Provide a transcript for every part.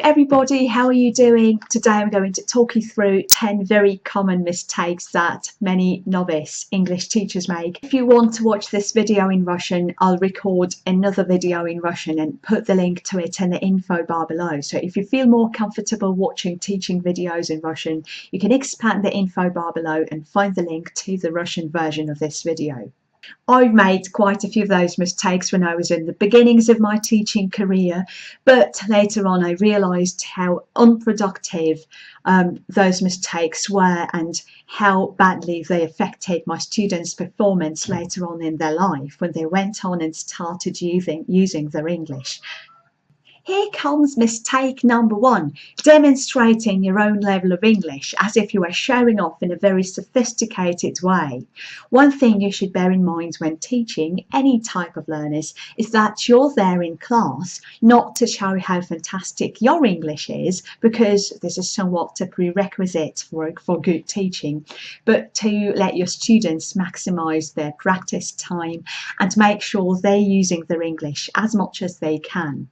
everybody, how are you doing? Today I'm going to talk you through 10 very common mistakes that many novice English teachers make. If you want to watch this video in Russian, I'll record another video in Russian and put the link to it in the info bar below. So if you feel more comfortable watching teaching videos in Russian, you can expand the info bar below and find the link to the Russian version of this video. I've made quite a few of those mistakes when I was in the beginnings of my teaching career, but later on I realised how unproductive those mistakes were and how badly they affected my students' performance later on in their life when they went on and started using their English. Here comes mistake number 1, demonstrating your own level of English as if you were showing off in a very sophisticated way. One thing you should bear in mind when teaching any type of learners is that you're there in class not to show how fantastic your English is, because this is somewhat a prerequisite for good teaching, but to let your students maximise their practice time and make sure they're using their English as much as they can.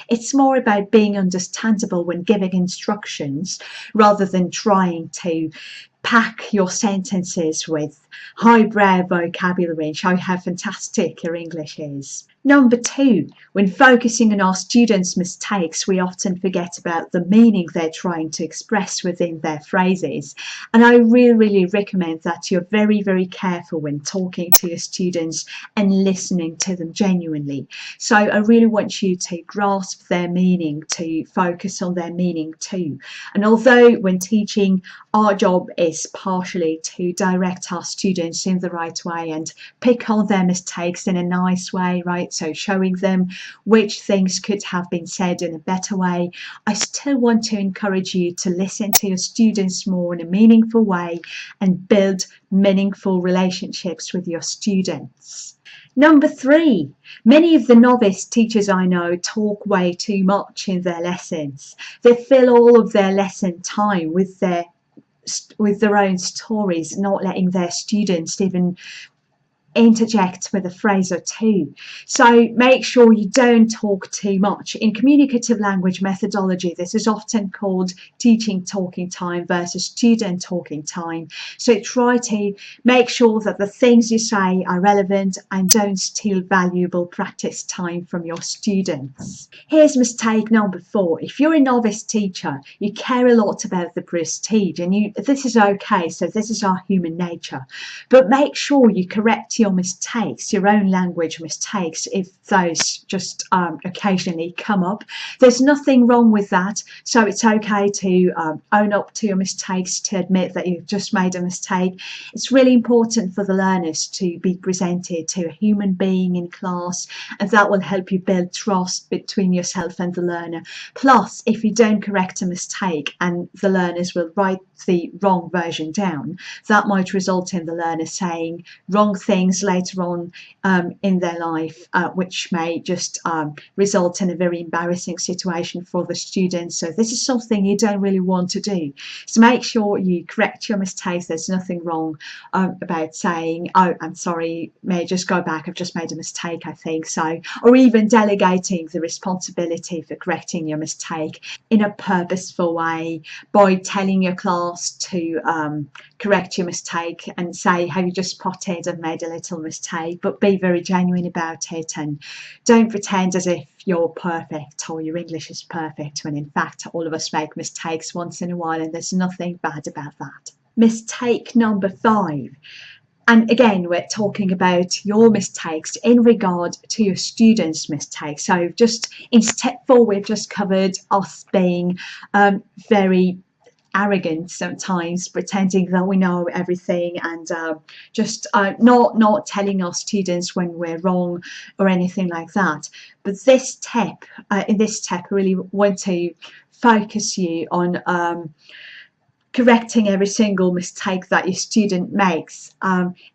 It's more about being understandable when giving instructions rather than trying to pack your sentences with highbrow vocabulary and show how fantastic your English is. Number 2, when focusing on our students' mistakes, we often forget about the meaning they're trying to express within their phrases. And I really recommend that you're very careful when talking to your students and listening to them genuinely. So I really want you to grasp their meaning, to focus on their meaning too. And although when teaching, our job is partially to direct our students in the right way and pick on their mistakes in a nice way, right? So showing them which things could have been said in a better way, I still want to encourage you to listen to your students more in a meaningful way and build meaningful relationships with your students. Number 3, many of the novice teachers I know talk way too much in their lessons. They fill all of their lesson time with their own stories, not letting their students even interject with a phrase or two. So make sure you don't talk too much. In communicative language methodology, this is often called teaching talking time versus student talking time. So try to make sure that the things you say are relevant and don't steal valuable practice time from your students. Here's mistake number 4. If you're a novice teacher, you care a lot about the prestige, and this is okay, so this is our human nature, but make sure you correct your mistakes, your own language mistakes, if those just occasionally come up. There's nothing wrong with that, so it's okay to own up to your mistakes, to admit that you've just made a mistake. It's really important for the learners to be presented to a human being in class, and that will help you build trust between yourself and the learner. Plus, if you don't correct a mistake and the learners will write the wrong version down, that might result in the learner saying wrong things later on in their life, which may just result in a very embarrassing situation for the students. So this is something you don't really want to do. So make sure you correct your mistakes. There's nothing wrong about saying, oh, I'm sorry, may I just go back, I've just made a mistake, I think so. Or even delegating the responsibility for correcting your mistake in a purposeful way by telling your class to correct your mistake and say, have you just spotted I've made a little mistake, but be very genuine about it and don't pretend as if you're perfect or your English is perfect, when in fact all of us make mistakes once in a while and there's nothing bad about that. Mistake number 5. And again, we're talking about your mistakes in regard to your students' mistakes. So just in step 4, we've just covered us being very arrogant sometimes, pretending that we know everything and just not telling our students when we're wrong or anything like that. But this step, in this step, I really want to focus you on correcting every single mistake that your student makes,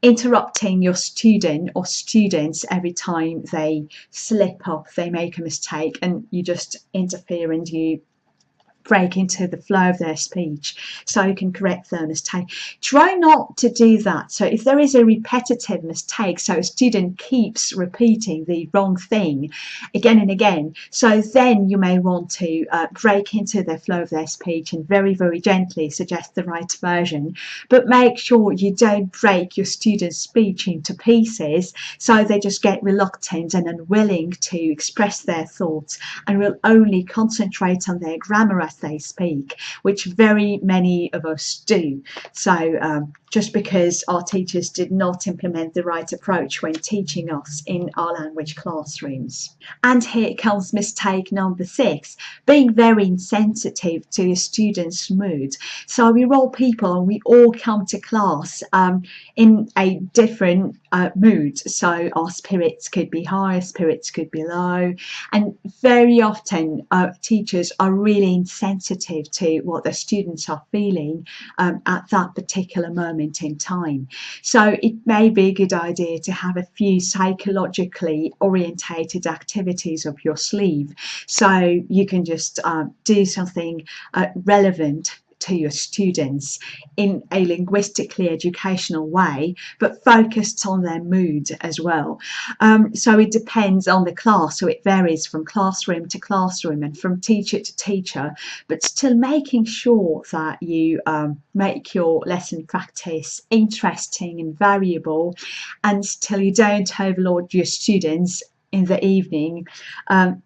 interrupting your student or students every time they slip up, they make a mistake, and you just interfere and you break into the flow of their speech, so you can correct their mistake. Try not to do that. So if there is a repetitive mistake, so a student keeps repeating the wrong thing again and again, so then you may want to break into the flow of their speech and very, very gently suggest the right version, but make sure you don't break your students' speech into pieces so they just get reluctant and unwilling to express their thoughts and will only concentrate on their grammar as they speak, which very many of us do. So just because our teachers did not implement the right approach when teaching us in our language classrooms. And here comes mistake number 6, being very insensitive to a student's mood. So we're all people and we all come to class in a different mood. So our spirits could be high, spirits could be low, and very often teachers are really insensitive to what the students are feeling at that particular moment in time. So it may be a good idea to have a few psychologically orientated activities up your sleeve, so you can just do something relevant to your students in a linguistically educational way, but focused on their mood as well. So it depends on the class, so it varies from classroom to classroom and from teacher to teacher, but still making sure that you make your lesson practice interesting and variable, and still you don't overload your students in the evening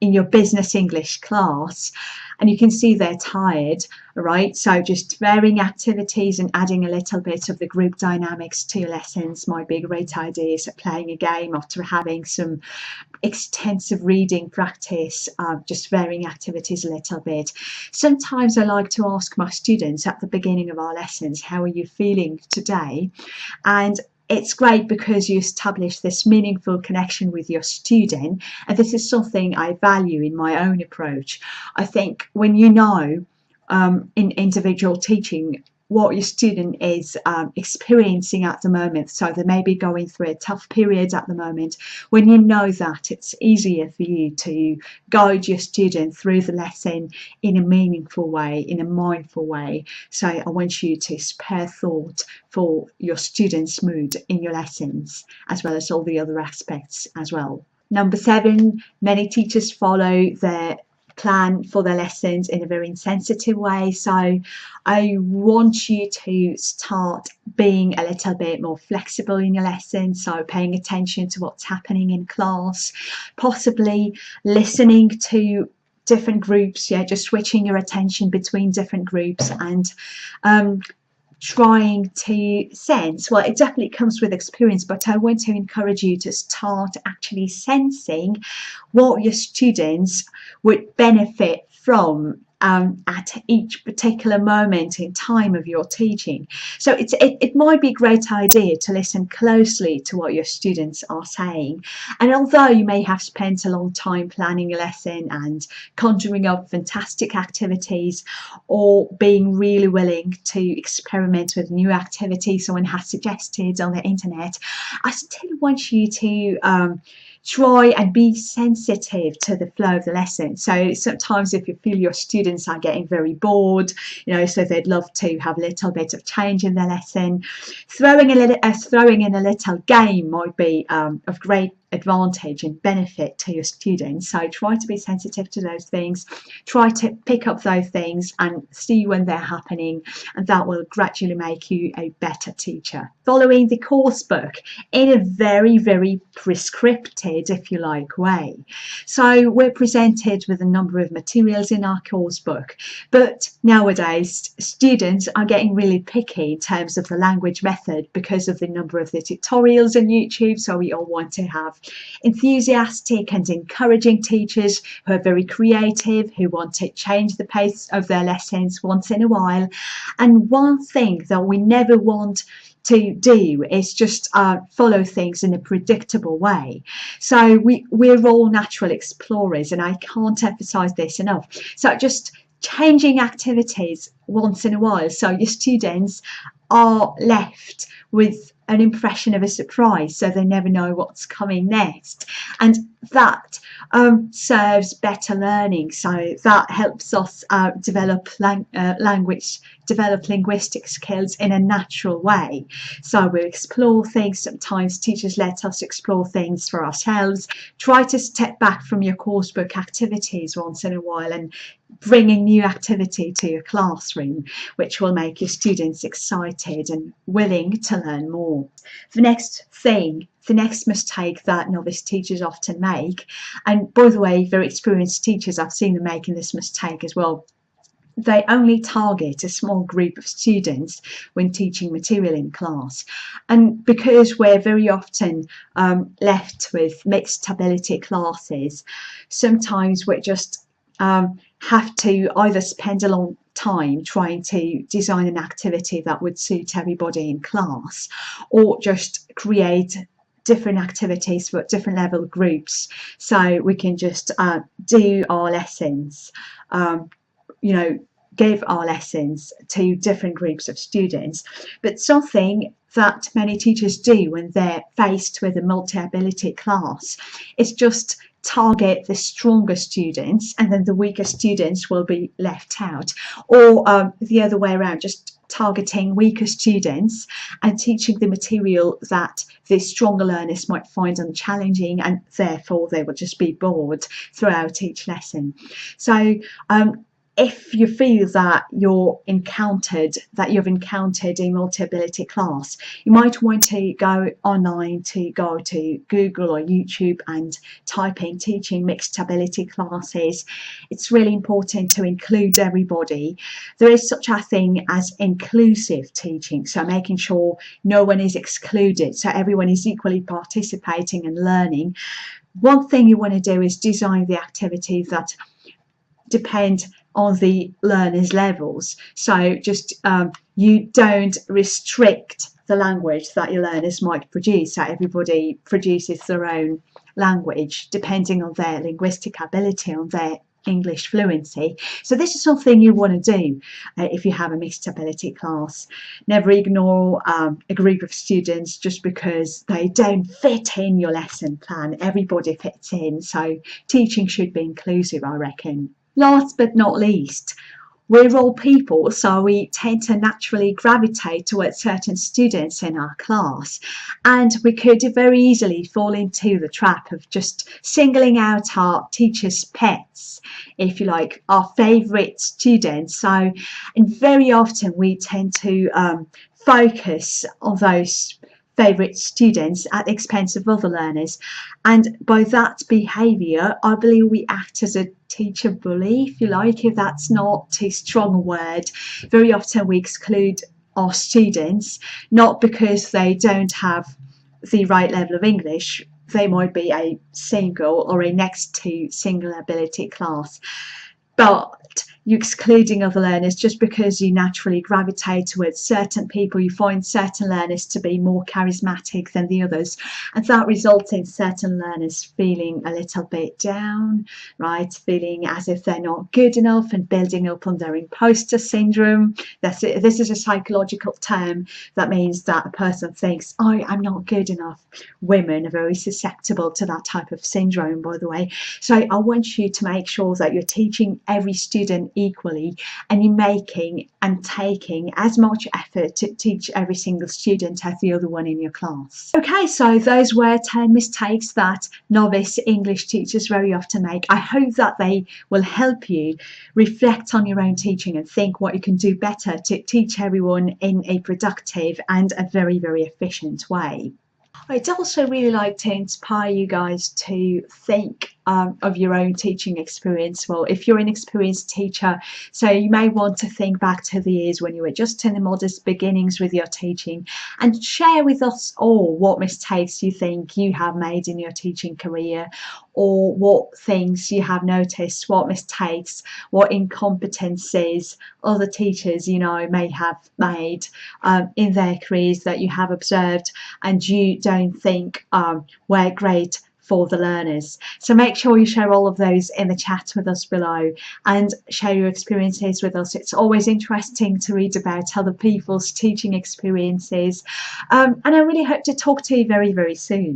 in your business English class and you can see they're tired, right? So just varying activities and adding a little bit of the group dynamics to your lessons might be a great idea. So playing a game after having some extensive reading practice, just varying activities a little bit. Sometimes I like to ask my students at the beginning of our lessons, how are you feeling today? And it's great because you establish this meaningful connection with your student, and this is something I value in my own approach. I think when you know in individual teaching what your student is experiencing at the moment, so they may be going through a tough period at the moment, when you know that, it's easier for you to guide your student through the lesson in a meaningful way, in a mindful way. So I want you to spare thought for your students' mood in your lessons, as well as all the other aspects as well. Number 7, many teachers follow their plan for their lessons in a very insensitive way. So I want you to start being a little bit more flexible in your lessons, so paying attention to what's happening in class, possibly listening to different groups, just switching your attention between different groups and trying to sense, well, it definitely comes with experience, but I want to encourage you to start actually sensing what your students would benefit from at each particular moment in time of your teaching. So it might be a great idea to listen closely to what your students are saying. And although you may have spent a long time planning a lesson and conjuring up fantastic activities, or being really willing to experiment with new activities someone has suggested on the internet, I still want you to try and be sensitive to the flow of the lesson. So sometimes if you feel your students are getting very bored, so they'd love to have a little bit of change in their lesson, throwing in a little game might be of great advantage and benefit to your students. So try to be sensitive to those things, try to pick up those things and see when they're happening, and that will gradually make you a better teacher. Following the course book in a very, very prescripted, if you like, way. So we're presented with a number of materials in our course book, but nowadays students are getting really picky in terms of the language method because of the number of the tutorials on YouTube. So we all want to have enthusiastic and encouraging teachers who are very creative, who want to change the pace of their lessons once in a while. And one thing that we never want to do is just follow things in a predictable way. So we're all natural explorers, and I can't emphasize this enough. So just changing activities once in a while, so your students are left with an impression of a surprise, so they never know what's coming next, and that serves better learning. So that helps us develop linguistic skills in a natural way. So we explore things. Sometimes teachers let us explore things for ourselves. Try to step back from your coursebook activities once in a while and bring a new activity to your classroom, which will make your students excited and willing to learn more. The next mistake that novice teachers often make, and by the way, very experienced teachers, I've seen them making this mistake as well, they only target a small group of students when teaching material in class. And because we're very often left with mixed ability classes, sometimes we just have to either spend a long time trying to design an activity that would suit everybody in class, or just create different activities for different level groups, so we can just do our lessons, give our lessons to different groups of students. But something that many teachers do when they're faced with a multi-ability class is just target the stronger students, and then the weaker students will be left out, or the other way around, just targeting weaker students and teaching the material that the stronger learners might find unchallenging, and therefore they will just be bored throughout each lesson. So if you feel that you've encountered a multi-ability class, you might want to go online, to go to Google or YouTube and type in teaching mixed ability classes. It's really important to include everybody. There is such a thing as inclusive teaching, so making sure no one is excluded, so everyone is equally participating and learning. One thing you want to do is design the activities that depend on the learners' levels. So just you don't restrict the language that your learners might produce. So everybody produces their own language depending on their linguistic ability, on their English fluency. So this is something you want to do if you have a mixed ability class. Never ignore a group of students just because they don't fit in your lesson plan. Everybody fits in, so teaching should be inclusive, I reckon. Last but not least, we're all people, so we tend to naturally gravitate towards certain students in our class, and we could very easily fall into the trap of just singling out our teachers' pets, if you like, our favourite students. So, and very often we tend to focus on those favourite students at the expense of other learners, and by that behaviour I believe we act as a teacher bully, if you like, if that's not too strong a word. Very often we exclude our students, not because they don't have the right level of English, they might be a single or a next to single ability class, but you're excluding other learners just because you naturally gravitate towards certain people. You find certain learners to be more charismatic than the others, and that results in certain learners feeling a little bit down, right? Feeling as if they're not good enough and building up on their imposter syndrome. This is a psychological term that means that a person thinks, oh, I'm not good enough. Women are very susceptible to that type of syndrome, by the way. So I want you to make sure that you're teaching every student equally, and you're making and taking as much effort to teach every single student as the other one in your class. Okay, so those were 10 mistakes that novice English teachers very often make. I hope that they will help you reflect on your own teaching and think what you can do better to teach everyone in a productive and a very, very efficient way. I'd also really like to inspire you guys to think of your own teaching experience. Well, if you're an experienced teacher, so you may want to think back to the years when you were just in the modest beginnings with your teaching, and share with us all what mistakes you think you have made in your teaching career, or what things you have noticed, what mistakes, what incompetencies other teachers may have made in their careers that you have observed and you don't think were great for the learners. So make sure you share all of those in the chat with us below and share your experiences with us. It's always interesting to read about other people's teaching experiences, and I really hope to talk to you very, very soon.